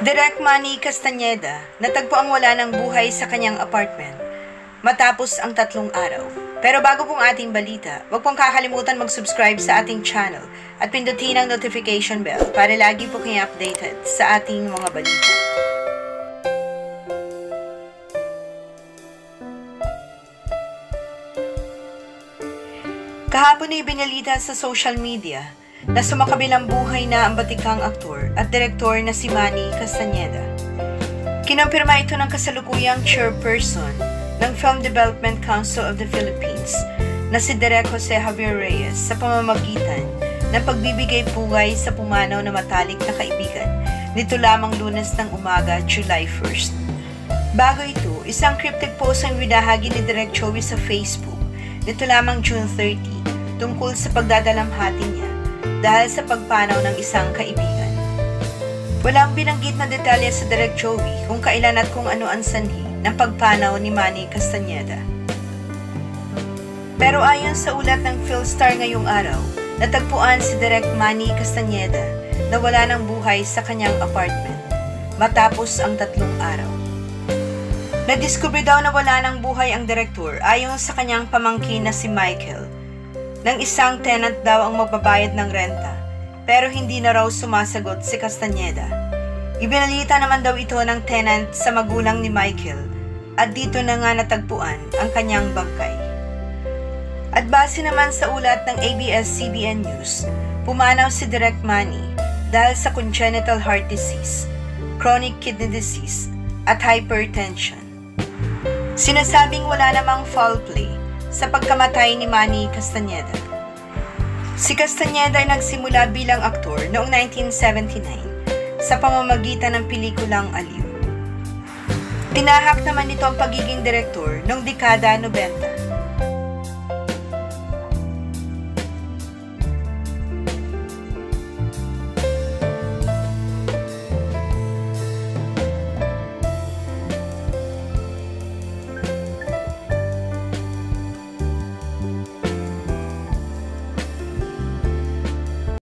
Direk Manny Castañeda, natagpo ang wala ng buhay sa kanyang apartment matapos ang 3 araw. Pero bago pong ating balita, huwag pong kakalimutan mag-subscribe sa ating channel at pindutin ang notification bell para lagi po kayo updated sa ating mga balita. Kahapon ay binalita sa social media na sumakabilang buhay na ang batikang aktor at direktor na si Manny Castañeda. Kinumpirma ito ng kasalukuyang chairperson ng Film Development Council of the Philippines na si Direk Jose Javier Reyes sa pamamagitan ng pagbibigay pugay sa pumanaw na matalik na kaibigan nito lamang Lunes ng umaga, July 1st. Bago ito, isang cryptic post ang binahagi ni Direk Joey sa Facebook nito lamang June 30 tungkol sa pagdadalamhati niya dahil sa pagpanaw ng isang kaibigan. Walang binanggit na detalye sa Direk Joey kung kailan at kung ano ang sanhi ng pagpanaw ni Manny Castañeda. Pero ayon sa ulat ng Philstar ngayong araw, natagpuan si Direk Manny Castañeda na wala ng buhay sa kanyang apartment matapos ang 3 araw. Nadiskubre daw na wala ng buhay ang direktor ayon sa kanyang pamangkin na si Michael nang isang tenant daw ang magbabayad ng renta pero hindi na raw sumasagot si Castañeda. Ibinalita naman daw ito ng tenant sa magulang ni Michael at dito na nga natagpuan ang kanyang bangkay. At base naman sa ulat ng ABS-CBN News, pumanaw si Direk Manny dahil sa congenital heart disease, chronic kidney disease at hypertension. Sinasabing wala namang foul play sa pagkamatay ni Manny Castañeda. Si Castañeda ay nagsimula bilang aktor noong 1979 sa pamamagitan ng pelikulang Aliw. Tinahak naman nito ang pagiging direktor noong dekada 90